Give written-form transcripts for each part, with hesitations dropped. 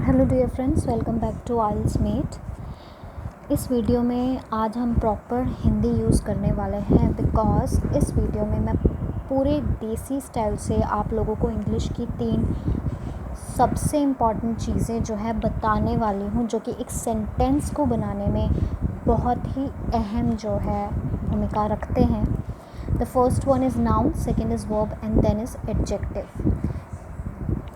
Hello dear friends, welcome back to आइल्स मेट। इस वीडियो में आज हम प्रॉपर हिंदी यूज़ करने वाले हैं बिकॉज़ इस वीडियो में मैं पूरे देसी स्टाइल से आप लोगों को इंग्लिश की 3 सबसे इम्पॉर्टेंट चीज़ें जो है बताने वाली हूँ, जो कि एक सेंटेंस को बनाने में बहुत ही अहम जो है भूमिका रखते हैं। The first one is noun, second is verb and then is adjective.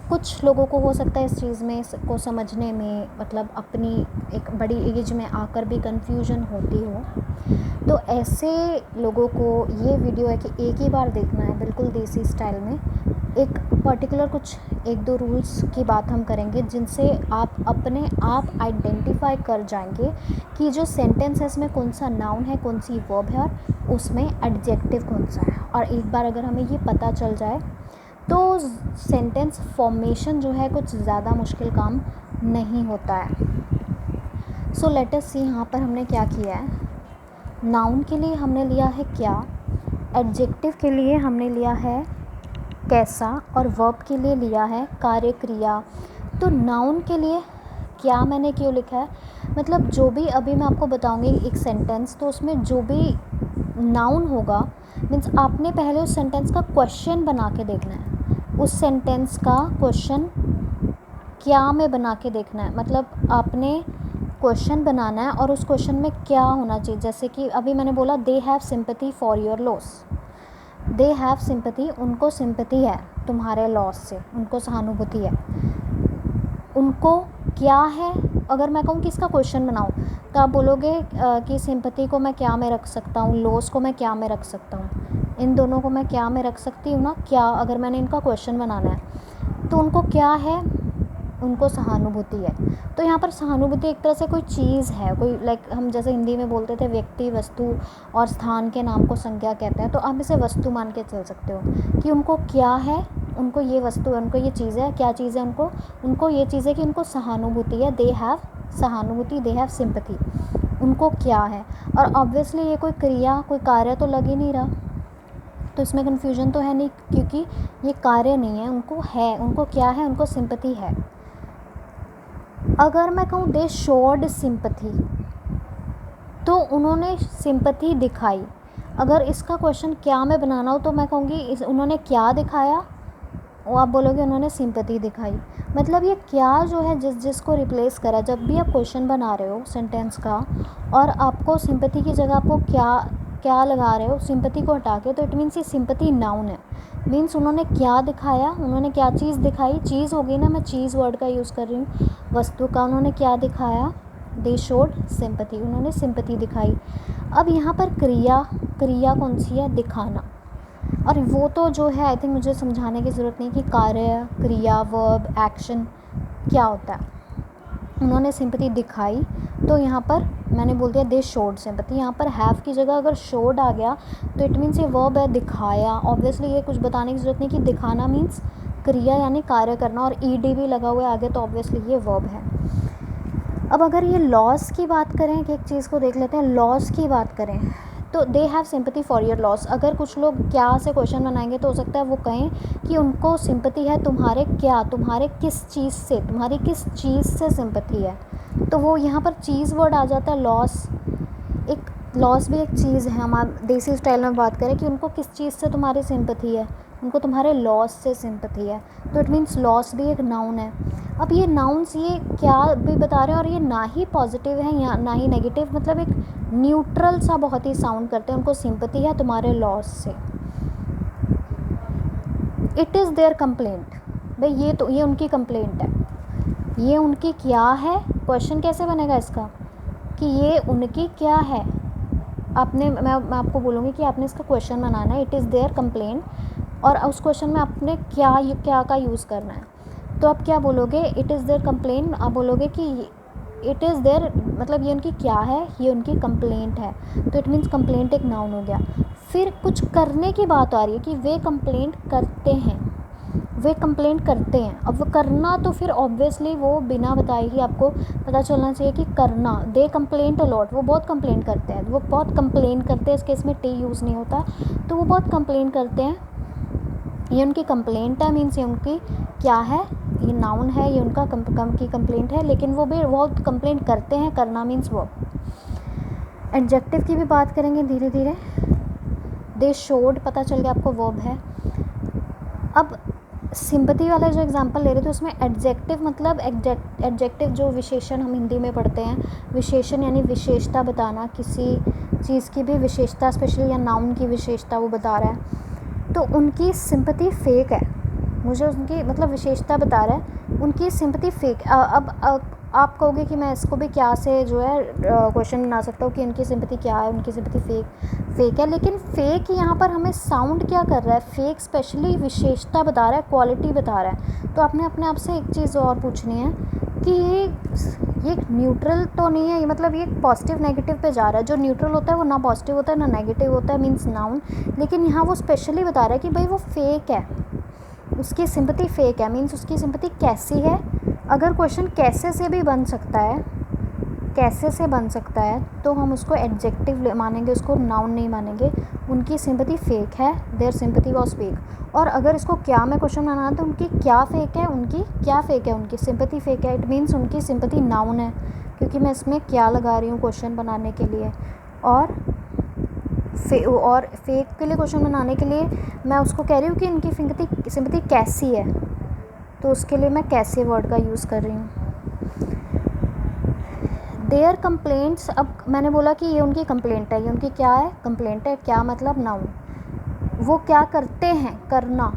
कुछ लोगों को हो सकता है इस चीज़ में को समझने में मतलब अपनी एक बड़ी एज में आकर भी कन्फ्यूजन होती हो, तो ऐसे लोगों को ये वीडियो है कि एक ही बार देखना है, बिल्कुल देसी स्टाइल में। एक पर्टिकुलर कुछ 1-2 रूल्स की बात हम करेंगे जिनसे आप अपने आप आइडेंटिफाई कर जाएंगे कि जो सेंटेंस है इसमें कौन सा नाउन है, कौन सी वर्ब है और उसमें एडजेक्टिव कौन सा है। और एक बार अगर हमें ये पता चल जाए तो सेंटेंस फॉर्मेशन जो है कुछ ज़्यादा मुश्किल काम नहीं होता है। सो लेट अस सी यहाँ पर हमने क्या किया है। नाउन के लिए हमने लिया है क्या, एडजेक्टिव के लिए हमने लिया है कैसा और वर्ब के लिए लिया है कार्य क्रिया। तो नाउन के लिए क्या मैंने क्यों लिखा है, मतलब जो भी अभी मैं आपको बताऊंगी एक सेंटेंस, तो उसमें जो भी नाउन होगा मीन्स आपने पहले उस सेंटेंस का क्वेश्चन बना के देखना है। उस सेंटेंस का क्वेश्चन क्या में बना के देखना है, मतलब आपने क्वेश्चन बनाना है और उस क्वेश्चन में क्या होना चाहिए। जैसे कि अभी मैंने बोला they have sympathy for your loss. They have sympathy, उनको सिंपैथी है तुम्हारे लॉस से, उनको सहानुभूति है। उनको क्या है, अगर मैं कहूँ कि इसका क्वेश्चन बनाओ तो आप बोलोगे कि सिंपैथी को मैं क्या में रख सकता हूँ, लॉस को मैं क्या में रख सकता हूँ, इन दोनों को मैं क्या में रख सकती हूँ ना। क्या अगर मैंने इनका क्वेश्चन बनाना है तो उनको क्या है, उनको सहानुभूति है। तो यहाँ पर सहानुभूति एक तरह से कोई चीज़ है, कोई लाइक हम जैसे हिंदी में बोलते थे व्यक्ति वस्तु और स्थान के नाम को संज्ञा कहते हैं, तो आप इसे वस्तु मान के चल सकते हो कि उनको क्या है, उनको ये वस्तु है, उनको ये चीज़ है। क्या चीज़ है उनको ये चीज़ है कि उनको सहानुभूति है। दे हैव सहानुभूति, दे हैव सिंपैथी, उनको क्या है। और ऑब्वियसली ये कोई क्रिया कोई कार्य तो लग ही नहीं रहा, तो इसमें कन्फ्यूजन तो है नहीं क्योंकि ये कार्य नहीं है, उनको है, उनको क्या है, उनको सिंपैथी है। अगर मैं कहूँ दे शोड सिंपैथी, तो उन्होंने सिंपैथी दिखाई। अगर इसका क्वेश्चन क्या में बनाना हो तो मैं कहूँगी उन्होंने क्या दिखाया, वो आप बोलोगे उन्होंने सिंपैथी दिखाई। मतलब ये क्या जो है जिसको रिप्लेस करा, जब भी आप क्वेश्चन बना रहे हो सेंटेंस का और आपको सिंपैथी की जगह आपको क्या लगा रहे हो, सिंपैथी को हटा के, तो इट मीन्स ये सिंपैथी नाउन है। मीन्स उन्होंने क्या दिखाया, उन्होंने क्या चीज़ दिखाई, चीज़ हो गई ना, मैं चीज़ वर्ड का यूज़ कर रही हूँ, वस्तु का। उन्होंने क्या दिखाया, दे शोड सिंपैथी, उन्होंने सिंपैथी दिखाई। अब यहाँ पर क्रिया कौन सी है, दिखाना। और वो तो जो है आई थिंक मुझे समझाने की ज़रूरत नहीं कि कार्य क्रिया वर्ब एक्शन क्या होता है। उन्होंने सिंपैथी दिखाई, तो यहाँ पर मैंने बोल दिया दे शोड सिंपैथी। यहाँ पर हैव की जगह अगर शोड आ गया तो इट मीन्स ये वर्ब है, दिखाया। ऑब्वियसली ये कुछ बताने की ज़रूरत नहीं कि दिखाना मीन्स क्रिया यानी कार्य करना, और ईडी भी लगा हुआ है आगे, तो ऑब्वियसली ये वर्ब है। अब अगर ये लॉस की बात करें, कि एक चीज़ को देख लेते हैं, लॉस की बात करें तो they have sympathy for your loss. अगर कुछ लोग क्या से क्वेश्चन बनाएंगे तो हो सकता है वो कहें कि उनको सिंपैथी है तुम्हारे क्या, तुम्हारे किस चीज़ से, तुम्हारी किस चीज़ से सिंपैथी है। तो वो यहाँ पर चीज़ वर्ड आ जाता है, लॉस। एक लॉस भी एक चीज़ है। हम आप देसी स्टाइल में बात करें कि उनको किस चीज़ से तुम्हारी सिंपैथी है, उनको तुम्हारे लॉस से सिंपैथी है, तो इट मीन्स लॉस भी एक नाउन है। अब ये नाउन्स ये क्या भी बता रहे हैं, और ये ना ही पॉजिटिव है या ना ही नेगेटिव, मतलब एक न्यूट्रल सा बहुत ही साउंड करते हैं। उनको सिंपैथी है तुम्हारे लॉस से। इट इज़ देयर कंप्लेंट, भाई ये उनकी कंप्लेंट है, ये उनकी क्या है। क्वेश्चन कैसे बनेगा इसका कि ये उनकी क्या है। मैं आपको बोलूँगी कि आपने इसका क्वेश्चन बनाना है, इट इज़ देयर कंप्लेंट, और उस क्वेश्चन में आपने क्या का यूज़ करना है। तो आप क्या बोलोगे, इट इज़ देयर कंप्लेंट, आप बोलोगे कि इट इज़ देयर मतलब ये उनकी क्या है, ये उनकी कंप्लेंट है, तो इट मीन्स कंप्लेंट एक नाउन हो गया। फिर कुछ करने की बात आ रही है कि वे कंप्लेंट करते हैं, वे कंप्लेंट करते हैं। अब वो करना तो फिर ऑब्वियसली वो बिना बताए ही आपको पता चलना चाहिए कि करना। दे कंप्लेंट अलॉट, वो बहुत कंप्लेंट करते हैं, वो बहुत कंप्लेन करते हैं। इस केस में टी यूज़ नहीं होता, तो वो बहुत कंप्लेन करते हैं। ये उनकी कंप्लेंट है, मीन्स ये उनकी क्या है, ये नाउन है, ये उनका कम की कंप्लेंट है, लेकिन वो भी बहुत कंप्लेंट करते हैं। करना मीन्स वर्ब। एडजेक्टिव की भी बात करेंगे धीरे धीरे। दे शोड, पता चल गया आपको वर्ब है। अब सिंपैथी वाला जो एग्जांपल ले रहे थे उसमें एडजेक्टिव मतलब एडजेक्टिव जो विशेषण हम हिंदी में पढ़ते हैं, विशेषण यानी विशेषता बताना, किसी चीज़ की भी विशेषता स्पेशली या नाउन की विशेषता वो बता रहा है। तो उनकी सिंपैथी फेक है, मुझे उनकी मतलब विशेषता बता रहा है, उनकी सिंपैथी फेक। अब आप कहोगे कि मैं इसको भी क्या से जो है क्वेश्चन बना सकता हूँ कि उनकी सिंपैथी क्या है, उनकी सिंपैथी फेक है। लेकिन फेक यहाँ पर हमें साउंड क्या कर रहा है, फेक स्पेशली विशेषता बता रहा है, क्वालिटी बता रहा है। तो आपने अपने आप से एक चीज़ और पूछनी है कि ये न्यूट्रल तो नहीं है, ये मतलब ये पॉजिटिव नेगेटिव पे जा रहा है। जो न्यूट्रल होता है वो ना पॉजिटिव होता है ना नेगेटिव होता है, मीन्स नाउन। लेकिन यहाँ वो स्पेशली बता रहा है कि भाई वो फेक है, उसकी सिंपैथी फेक है, मीन्स उसकी सिंपैथी कैसी है। अगर क्वेश्चन कैसे से भी बन सकता है, कैसे से बन सकता है, तो हम उसको एडजेक्टिव मानेंगे, उसको नाउन नहीं मानेंगे। उनकी सिंपैथी फेक है, देयर सिंपैथी वॉज फेक। और अगर इसको क्या में क्वेश्चन बनाना तो उनकी क्या फेक है, उनकी क्या फेक है, उनकी सिंपैथी फेक है। इट मीन्स उनकी सिंपैथी नाउन है, क्योंकि मैं इसमें क्या लगा रही हूँ क्वेश्चन बनाने के लिए। और फेक के लिए क्वेश्चन बनाने के लिए मैं उसको कह रही हूँ कि इनकी सिंपैथी कैसी है, तो उसके लिए मैं कैसे वर्ड का यूज़ कर रही हूँ। देयर कंप्लेंट्स, अब मैंने बोला कि ये उनकी कंप्लेंट है, ये उनकी क्या है, कंप्लेंट है। क्या मतलब नाउन। वो क्या करते हैं, करना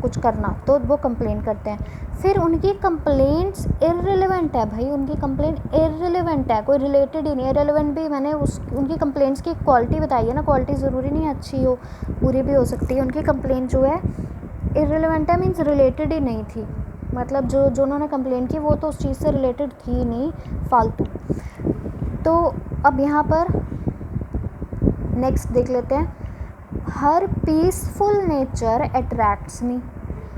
कुछ करना, तो वो कंप्लेंट करते हैं। फिर उनकी कंप्लेंट्स इररिलेवेंट है, भाई उनकी कंप्लेंट इररिलेवेंट है, कोई रिलेटेड ही नहीं है। रिलेवेंट भी मैंने उनकी कंप्लेंट्स की क्वालिटी बताई है ना, क्वालिटी ज़रूरी नहीं अच्छी हो, बुरी भी हो सकती है। उनकी कंप्लेंट जो है इररिलेवेंट है, मीन्स रिलेटेड ही नहीं थी, मतलब जो उन्होंने कंप्लेंट की वो तो उस चीज़ से रिलेटेड थी नहीं, फालतू। तो अब यहाँ पर नेक्स्ट देख लेते हैं। हर पीसफुल नेचर अट्रैक्ट्स मी,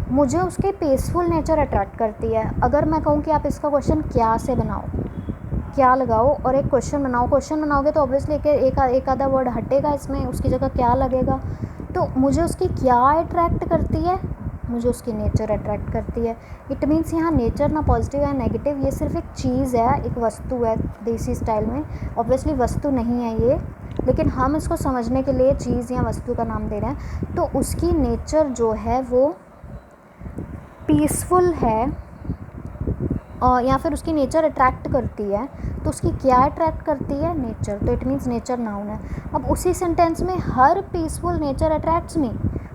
मुझे उसके पीसफुल नेचर अट्रैक्ट करती है। अगर मैं कहूँ कि आप इसका क्वेश्चन क्या से बनाओ, क्या लगाओ और एक क्वेश्चन बनाओ, क्वेश्चन बनाओगे तो ऑब्वियसली एक आधा वर्ड हटेगा इसमें, उसकी जगह क्या लगेगा। तो मुझे उसकी क्या अट्रैक्ट करती है, मुझे उसकी नेचर अट्रैक्ट करती है। इट मीन्स यहाँ नेचर ना पॉजिटिव है नेगेटिव, ये सिर्फ एक चीज़ है, एक वस्तु है देसी स्टाइल में। ऑब्वियसली वस्तु नहीं है ये, लेकिन हम इसको समझने के लिए चीज़ या वस्तु का नाम दे रहे हैं। तो उसकी नेचर जो है वो पीसफुल है, और या फिर उसकी नेचर अट्रैक्ट करती है। तो उसकी क्या अट्रैक्ट करती है, नेचर। तो इट मीन्स नेचर नाउन है। अब उसी सेंटेंस में हर पीसफुल नेचर अट्रैक्ट्स मी,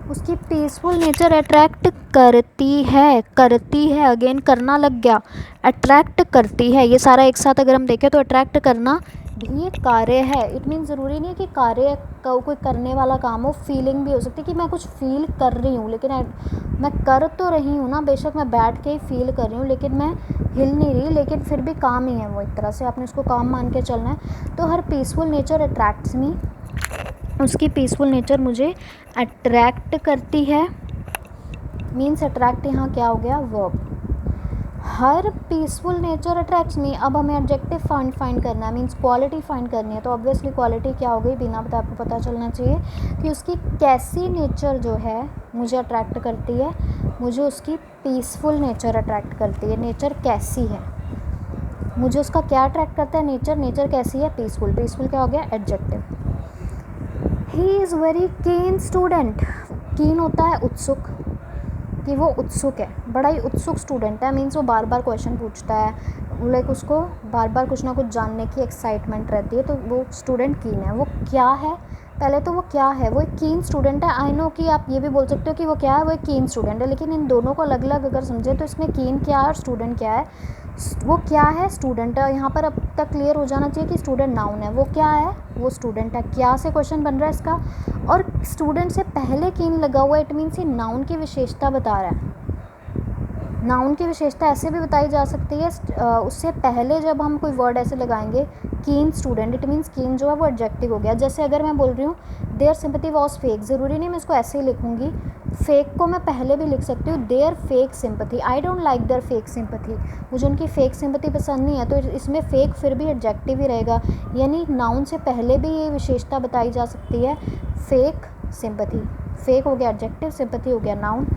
उसकी पीसफुल नेचर अट्रैक्ट करती है, अगेन करना लग गया, अट्रैक्ट करती है। ये सारा एक साथ अगर हम देखें तो अट्रैक्ट करना भी एक कार्य है। इट मीन्स ज़रूरी नहीं है कि कार्य कोई करने वाला काम हो, फीलिंग भी हो सकती है कि मैं कुछ फील कर रही हूँ, लेकिन मैं कर तो रही हूँ ना, बेशक मैं बैठ के ही फील कर रही हूँ, लेकिन मैं हिल नहीं रही, लेकिन फिर भी काम ही है वो, एक तरह से आपने उसको काम मान के चलना है। तो हर पीसफुल नेचर अट्रैक्ट्स मी, उसकी पीसफुल नेचर मुझे अट्रैक्ट करती है। मीन्स अट्रैक्ट यहाँ क्या हो गया, वर्ब। हर पीसफुल नेचर अट्रैक्ट्स मी। अब हमें एडजेक्टिव फाइंड करना है, मीन्स क्वालिटी फाइंड करनी है। तो ऑब्वियसली क्वालिटी क्या हो गई, बिना बताए आपको पता चलना चाहिए कि उसकी कैसी नेचर जो है मुझे अट्रैक्ट करती है। मुझे उसकी पीसफुल नेचर अट्रैक्ट करती है। नेचर कैसी है, मुझे उसका क्या अट्रैक्ट करता है, नेचर कैसी है, पीसफुल। पीसफुल क्या हो गया, adjective. He is very keen student, कीन होता है उत्सुक, कि वो उत्सुक है, बड़ा ही उत्सुक स्टूडेंट है। मीन्स वो बार बार क्वेश्चन पूछता है, लाइक उसको बार बार कुछ ना कुछ जानने की एक्साइटमेंट रहती है। तो वो स्टूडेंट कीन है। वो क्या है, पहले तो वो क्या है, वो एक कीन स्टूडेंट है। आई नो कि आप ये भी बोल सकते हो कि वो क्या है, वो एक कीन स्टूडेंट है, लेकिन इन दोनों को अलग अलग अगर समझे तो इसमें कीन क्या है और स्टूडेंट क्या है। वो क्या है, स्टूडेंट है। यहाँ पर अब तक क्लियर हो जाना चाहिए कि स्टूडेंट नाउन है, वो क्या है, वो स्टूडेंट है। क्या से क्वेश्चन बन रहा है इसका, और स्टूडेंट से पहले कीन लगा हुआ है, इट मीन्स ये नाउन की विशेषता बता रहा है। नाउन की विशेषता ऐसे भी बताई जा सकती है, उससे पहले जब हम कोई वर्ड ऐसे लगाएंगे, कीन स्टूडेंट, इट मीन्स कीन जो है वो एडजेक्टिव हो गया। जैसे अगर मैं बोल रही हूँ देयर सिंपैथी वॉज फेक, ज़रूरी नहीं मैं इसको ऐसे ही लिखूँगी, फेक को मैं पहले भी लिख सकती हूँ, their fake sympathy. I don't like their fake sympathy, मुझे उनकी फेक सिंपैथी पसंद नहीं है। तो इसमें फेक फिर भी एडजेक्टिव ही रहेगा, यानी नाउन से पहले भी ये विशेषता बताई जा सकती है, फेक सिंपैथी। फेक हो गया एडजेक्टिव, सिंपैथी हो गया नाउन।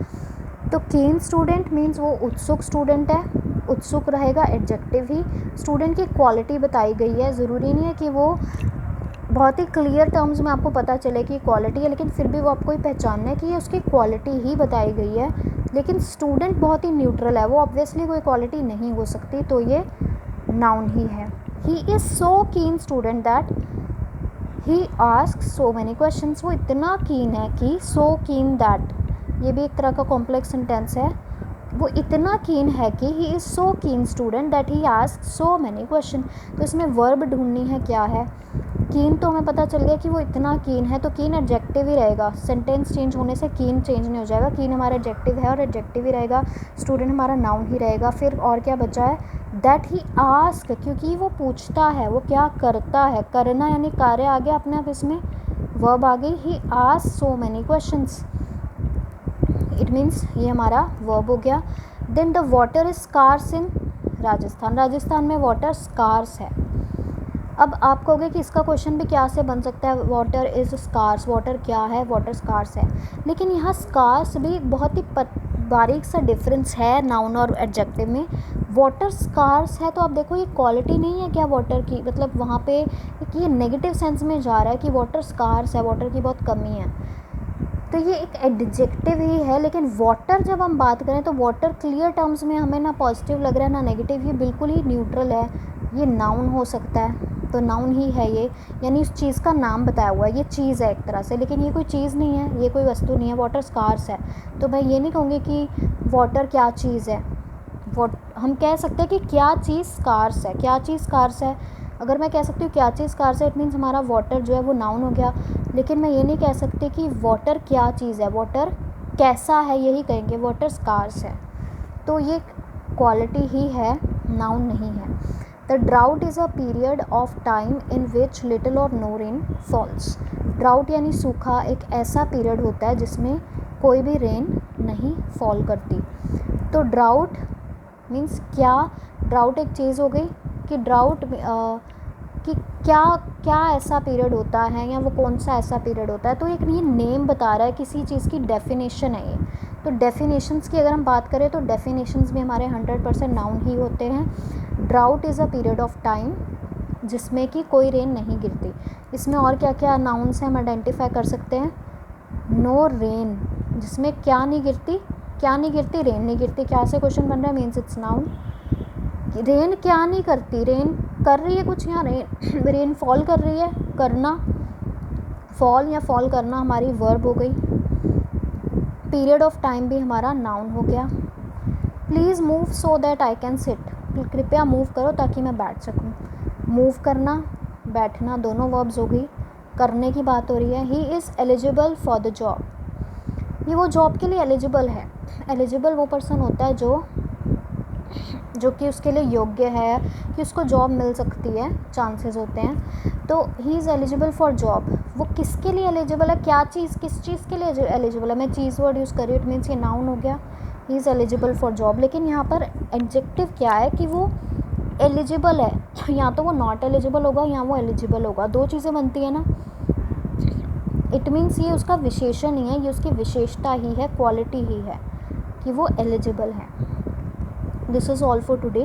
तो कीन स्टूडेंट मीन्स वो उत्सुक स्टूडेंट है, उत्सुक रहेगा, एडजेक्टिव ही। स्टूडेंट की क्वालिटी बताई गई है, ज़रूरी नहीं है कि वो बहुत ही क्लियर टर्म्स में आपको पता चले कि क्वालिटी है, लेकिन फिर भी वो आपको ही पहचानना है कि ये उसकी क्वालिटी ही बताई गई है। लेकिन स्टूडेंट बहुत ही न्यूट्रल है, वो ऑब्वियसली कोई क्वालिटी नहीं हो सकती, तो ये नाउन ही है। ही इज़ सो कीन student that he ask so many questions. वो इतना कीन है कि सो कीन दैट, ये भी एक तरह का कॉम्प्लेक्स सेंटेंस है। वो इतना कीन है कि ही इज़ सो कीन student that he ask so many question. तो इसमें वर्ब ढूंढनी है, क्या है। कीन तो हमें पता चल गया कि वो इतना कीन है, तो कीन एडजेक्टिव ही रहेगा। सेंटेंस चेंज होने से कीन चेंज नहीं हो जाएगा, कीन हमारा एडजेक्टिव है और एडजेक्टिव ही रहेगा। स्टूडेंट हमारा नाउन ही रहेगा। फिर और क्या बचा है, दैट ही आस्क, क्योंकि वो पूछता है, वो क्या करता है, करना यानी कार्य आ गया अपने आप, इसमें वर्ब आ गई। He ask so many questions, it means ये हमारा वर्ब हो गया। Then the water is scarce in Rajasthan, Rajasthan में वाटर स्कार्स है। अब आप कहोगे कि इसका क्वेश्चन भी क्या से बन सकता है, वाटर इज़ स्कार्स, वाटर क्या है, वाटर स्कार्स है। लेकिन यहाँ स्कार्स भी एक बहुत ही बारीक सा डिफरेंस है नाउन और एडजेक्टिव में। वाटर स्कार्स है तो आप देखो ये क्वालिटी नहीं है क्या वाटर की, मतलब वहाँ पे ये नेगेटिव सेंस में जा रहा है कि वाटर स्कार्स है, वाटर की बहुत कमी है, तो ये एक एडजेक्टिव ही है। लेकिन वाटर जब हम बात करें तो वाटर क्लियर टर्म्स में हमें ना पॉजिटिव लग रहा है ना नेगेटिव, ये बिल्कुल ही न्यूट्रल है, ये नाउन हो सकता है, तो नाउन ही है ये, यानी उस चीज़ का नाम बताया हुआ है, ये चीज़ है एक तरह से, लेकिन ये कोई चीज़ नहीं है, ये कोई वस्तु नहीं है। वाटर स्कार्स है तो मैं ये नहीं कहूँगी कि वाटर क्या चीज़ है। हम कह सकते हैं कि क्या चीज़ स्कार्स है, क्या चीज़ स्कार्स है। अगर मैं कह सकती हूँ क्या चीज़ स्कार्स है, इट मीन्स हमारा वाटर जो है वो नाउन हो गया। लेकिन मैं ये नहीं कह सकती कि वाटर क्या चीज़ है, वाटर कैसा है, यही कहेंगे वाटर स्कार्स है, तो ये क्वालिटी ही है, नाउन नहीं है। The drought is a period of time in which little और नो रेन फॉल्स। ड्राउट यानी सूखा एक ऐसा पीरियड होता है जिसमें कोई भी रेन नहीं फॉल करती। तो ड्राउट मीन्स क्या, ड्राउट एक चीज़ हो गई कि ड्राउट कि क्या क्या ऐसा पीरियड होता है या वो कौन सा ऐसा पीरियड होता है, तो एक ये नेम बता रहा है, किसी चीज़ की डेफिनेशन है ये। तो डेफिनेशंस की अगर हम बात करें तो डेफिनेशंस भी हमारे 100% नाउन ही होते हैं। Drought is a period of time जिसमें कि कोई रेन नहीं गिरती। इसमें और क्या क्या नाउन से हम आइडेंटिफाई कर सकते हैं, नो रेन, जिसमें क्या नहीं गिरती, क्या नहीं गिरती, रेन नहीं गिरती। क्या से क्वेश्चन बन रहा है, मीन्स इट्स नाउन। रेन क्या नहीं करती, रेन कर रही है कुछ, यहाँ रेन फॉल कर रही है, करना, फॉल या फॉल करना हमारी वर्ब हो गई। पीरियड ऑफ टाइम भी हमारा नाउन हो गया। Please move so that I can sit, कृपया मूव करो ताकि मैं बैठ सकूं। मूव करना, बैठना दोनों वर्ब्स हो गई। करने की बात हो रही है। He is eligible for the job, ये वो जॉब के लिए एलिजिबल है। एलिजिबल वो पर्सन होता है जो कि उसके लिए योग्य है कि उसको जॉब मिल सकती है, चांसेस होते हैं। तो he is eligible for job, वो किसके लिए एलिजिबल है, क्या चीज़, किस चीज़ के लिए एलिजिबल है। मैं चीज़ वर्ड यूज़ करी, इट मीन्स ये नाउन हो गया। He is eligible for job, लेकिन यहाँ पर एडजेक्टिव क्या है कि वो एलिजिबल है, या तो वो नॉट एलिजिबल होगा या वो एलिजिबल होगा, दो चीज़ें बनती है ना। इट मीन्स ये उसका विशेषण ही है, ये उसकी विशेषता ही है, क्वालिटी ही है कि वो एलिजिबल है। This is all for today.